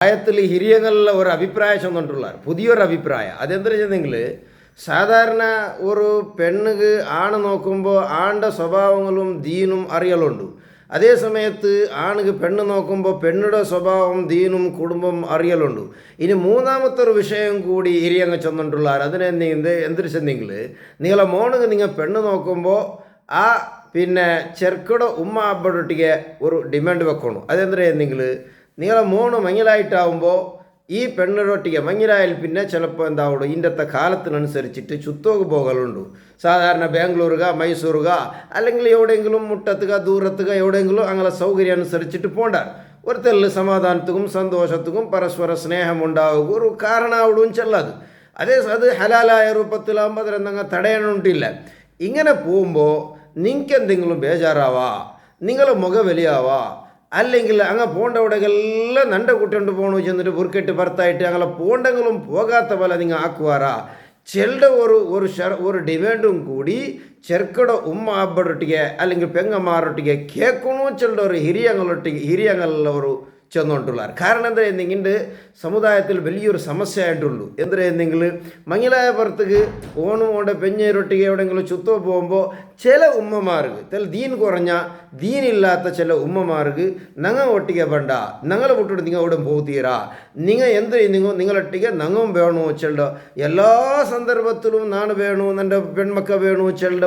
പ്രായത്തിൽ ഹിരിയങ്ങളിൽ ഒരു അഭിപ്രായം ചെന്നിട്ടുള്ള പുതിയൊരു അഭിപ്രായം അതെന്താ വെച്ചെങ്കിൽ സാധാരണ ഒരു പെണ്ണുക്ക് ആണ് നോക്കുമ്പോൾ ആണിൻ്റെ സ്വഭാവങ്ങളും ദീനും അറിയലുണ്ട്. അതേ സമയത്ത് ആണുക്ക് പെണ്ണ് നോക്കുമ്പോൾ പെണ്ണുടെ സ്വഭാവം ദീനും കുടുംബം അറിയലുണ്ട്. ഇനി മൂന്നാമത്തെ ഒരു വിഷയം കൂടി ഹിരിയങ്ങ് ചെന്നിട്ടുള്ള എന്തൊരു ചെന്നെങ്കിൽ നിങ്ങളെ മോണുക്ക് നിങ്ങൾ പെണ്ണ് നോക്കുമ്പോൾ ആ ചെറുക്കടെ ഉമ്മ അബ്ബടൊട്ടിಗೆ ഒരു ഡിമാൻഡ് വെക്കണം. അതെന്താ ചെന്നെങ്കിൽ നിങ്ങളെ മോണ് മങ്ങിലായിട്ടാവുമ്പോൾ ഈ പെണ്ണിനൊട്ടിಗೆ മങ്ങിലായാൽ ചിലപ്പോൾ എന്താവുള്ളൂ ഇന്നത്തെ കാലത്തിനനുസരിച്ചിട്ട് ചുത്തോക്ക് പോകലുണ്ട്. സാധാരണ ബാംഗ്ലൂരുക മൈസൂറുക അല്ലെങ്കിൽ എവിടെയെങ്കിലും മുട്ടത്തുക ദൂരത്തുക എവിടെയെങ്കിലും അങ്ങനെ സൗകര്യം അനുസരിച്ചിട്ട് പോണ്ട ഒരു തെല്ല് സമാധാനത്തിനും സന്തോഷത്തിനും പരസ്പര സ്നേഹം ഉണ്ടാവുക ഒരു കാരണമാവിടും ചെല്ലത്. അത് ഹലാലായ രൂപത്തിലാകുമ്പോൾ അതിലെന്തെങ്കിലും തടയാനുണ്ടില്ല. ഇങ്ങനെ പോകുമ്പോൾ നിങ്ങൾക്ക് എന്തെങ്കിലും ബേജാറാവാ, നിങ്ങളെ മുഖ വലിയാവാ, അല്ലെങ്കിൽ അങ്ങ് പോണ്ടവിടെയെല്ലാം നണ്ട കൂട്ടിക്കൊണ്ട് പോകണു ചെന്നിട്ട് ബുർക്കെട്ട് ഭർത്തായിട്ട് അങ്ങനെ പോണ്ടെങ്കിലും പോകാത്ത പോലെ നിങ്ങൾ ആക്കുവാറാ ചെല്ലുടെ ഒരു ഡിമാൻഡും കൂടി ചെറുക്കടെ ഉമ്മ അബ്ബടൊട്ടിಗೆ അല്ലെങ്കിൽ പെങ്ങന്മാരൊട്ടിಗೆ കേൾക്കണു ചെല്ലുടെ ഒരു ഹിരിയങ്ങളുള്ള ഒരു ചെന്നുകൊണ്ടുള്ളാർ. കാരണം എന്താ ഇങ്ങൻ്റെ സമുദായത്തിൽ വലിയൊരു സമസ്യ ആയിട്ടുള്ളൂ. എന്താ മങ്ങിലായ പുറത്തേക്ക് ഓണും പെഞ്ഞേരൊട്ടിಗೆ എവിടെയെങ്കിലും ചുത്തോ പോകുമ്പോൾ ചില ഉമ്മമാർക്ക് ദീൻ കുറഞ്ഞ ദീനില്ലാത്ത ചില ഉമ്മമാർക്ക് ഞങ്ങൾ ഒട്ടിಗೆ വേണ്ട, ഞങ്ങളെ വിട്ടിട്ട് നിങ്ങൾ എവിടെ പോകത്തീരാ, നിങ്ങൾ എന്ത് നിങ്ങളൊട്ടിಗೆ ഞങ്ങളും വേണു ചെല്ല എല്ലാ സന്ദർഭത്തിലും നാണ് വേണു എൻ്റെ പെൺമക്ക വേണു ചെല്ല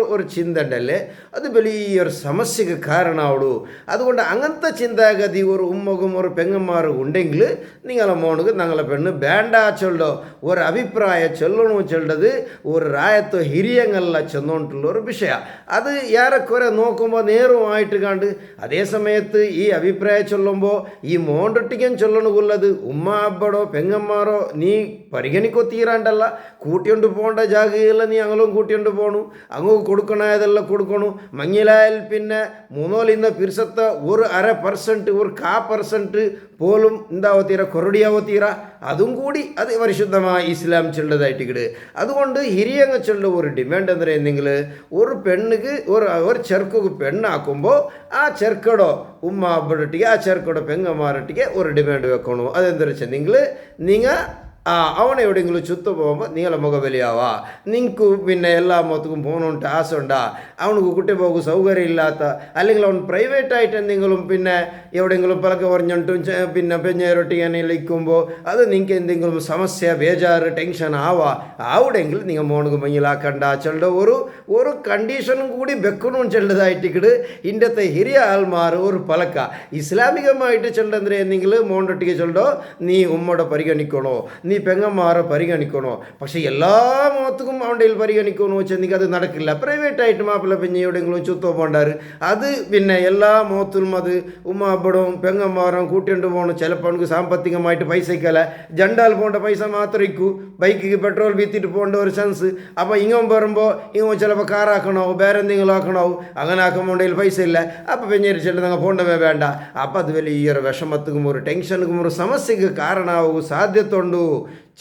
ഒരു ചിന്ത ഉണ്ടല്ലേ, അത് വലിയൊരു സമസ്യക്ക് കാരണമാവുള്ളൂ. അതുകൊണ്ട് അങ്ങനത്തെ ചിന്താഗതി ഒരു ഉമ്മകും ഒരു പെങ്ങന്മാരും ഉണ്ടെങ്കിൽ നിങ്ങളെ മോണുക്ക് ഞങ്ങളെ പെണ്ണ് വേണ്ട ചൊല്ലോ ഒരു അഭിപ്രായം ചൊല്ലണു ചെല്ലത് ഒരു രായത്തോ ഹിരിയങ്ങളെല്ലാം ചെന്നോണ്ടുള്ള ഒരു വിഷയ. അത് ഏറെക്കുറെ നോക്കുമ്പോൾ നേരുമായിട്ട് കണ്ട് അതേ സമയത്ത് ഈ അഭിപ്രായം ചൊല്ലുമ്പോൾ ഈ മോണ്ടൊട്ടിക്കും ചൊല്ലണുള്ളത് ഉമ്മ അബ്ബടോ പെങ്ങന്മാരോ നീ പരിഗണിക്കോ തീരാണ്ടല്ല, കൂട്ടിക്കൊണ്ട് പോകേണ്ട ജാഗയെല്ലാം നീ അങ്ങലും കൂട്ടിക്കൊണ്ട് പോകണു, അങ്ങ് കൊടുക്കണതെല്ലാം കൊടുക്കണു. മങ്ങിലായാൽ മൂന്നോലിന്ന പിരിസത്തെ ഒരു 0.5% ഒരു 0.5% പോലും എന്താവോ തീരാ കൊറടിയാവോ തീരാ, അതും കൂടി അത് പരിശുദ്ധമായ ഇസ്ലാം ചെല്ലതായിട്ട്. അതുകൊണ്ട് ഹിരിയങ്ങ ചെല്ല ഒരു ഡിമാൻഡ് എന്താ പറയുന്നെങ്കിൽ ഒരു പെണ്ണുക്ക് ഒരു ചെറുക്ക് പെണ്ണാക്കുമ്പോൾ ആ ചെറുക്കടോ ഉമ്മ അബ്ബടൊട്ടിಗೆ ആ ചെറുക്കടോ പെങ്ങന്മാരൊട്ടിಗೆ ഒരു ഡിമാൻഡ് വെക്കണു. അതെന്താ വെച്ചെങ്കിൽ നിങ്ങൾ അവനെ എവിടെയെങ്കിലും ചുത്തു പോകുമ്പോൾ നിങ്ങളെ മുഖ വലിയാവാ, നിങ്ങൾക്ക് എല്ലാ മൊത്തക്കും പോകണമെന്നിട്ട് ആശ ഉണ്ടാ, അവനക്ക് കുട്ടി പോകും സൗകര്യം ഇല്ലാത്ത അല്ലെങ്കിൽ അവൻ പ്രൈവറ്റായിട്ട് എന്തെങ്കിലും എവിടെയെങ്കിലും പലക്കെ പറഞ്ഞിട്ടും പെഞ്ഞേരൊട്ടിಗೆ ഇരിക്കുമ്പോൾ അത് നിങ്ങൾക്ക് എന്തെങ്കിലും സമസ്യ ബേജാറ് ടെൻഷൻ ആവുടെങ്കിൽ നിങ്ങൾ മോണക്ക് മങ്ങിലാക്കണ്ട ചെല്ല ഒരു കണ്ടീഷനും കൂടി വെക്കണമെന്ന് ചെല്ലതായിട്ട് ഇന്നത്തെ ഹിരിയ ആൾമാർ ഒരു പലക്ക ഇസ്ലാമികമായിട്ട് ചെല്ലെന്തര എന്നെങ്കിൽ മോണ്ടൊട്ടിಗೆ ചെല്ലോ നീ ഉമ്മയുടെ പരിഗണിക്കണോ, നീ പെങ്ങന്മാരെ പരിഗണിക്കണോ. പക്ഷേ എല്ലാ മുഖത്തും അവൻ്റെ പരിഗണിക്കണോ വെച്ചെങ്കിൽ അത് നടക്കില്ല. പ്രൈവറ്റായിട്ട് മാപ്പിള പെഞ്ഞ് എവിടെയെങ്കിലും ചുത്തോ പോണ്ടാറ് അത് എല്ലാ മുഖത്തിലും അത് ഉമ്മ അബ്ബടും പെങ്ങന്മാരും കൂട്ടിക്കൊണ്ട് പോകണം. ചിലപ്പോൾ എനിക്ക് സാമ്പത്തികമായിട്ട് പൈസയ്ക്കല്ല ജണ്ടാൽ പോകേണ്ട പൈസ മാത്രം ഇരിക്കൂ, ബൈക്കിക്ക് പെട്രോൾ വീത്തിയിട്ട് പോകേണ്ട ഒരു ചാൻസ്. അപ്പോൾ ഇങ്ങോട്ട് വരുമ്പോൾ ചിലപ്പോൾ കാറാക്കണോ വേറെ എന്തെങ്കിലും ആക്കണോ, അങ്ങനെ ആക്കുമ്പോണ്ടെങ്കിൽ പൈസ ഇല്ല, അപ്പോൾ പെഞ്ഞേരി ചെല്ലു നിങ്ങൾ പോകേണ്ടവേ വേണ്ട. അപ്പോൾ അത് വലിയൊരു വിഷമത്തും ഒരു ടെൻഷനും ഒരു സമസ്യക്ക് കാരണമാകും സാധ്യതയുണ്ട്.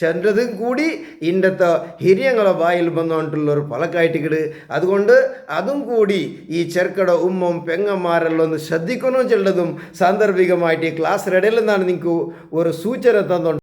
ചെല്ലതും കൂടി ഇന്നത്തെ ഹിരിയങ്ങളെ വായിൽ വന്നുകൊണ്ടുള്ളൊരു പലക്കായിട്ട്. അതുകൊണ്ട് അതും കൂടി ഈ ചെറുക്കട ഉമ്മം പെങ്ങന്മാരെല്ലാം ഒന്ന് ശ്രദ്ധിക്കണം ചെല്ലതും സാന്ദർഭികമായിട്ട് ഈ ക്ലാസ് ഇടയിൽ നിന്നാണ് നിങ്ങൾക്ക് ഒരു സൂചന തന്നുകൊണ്ട്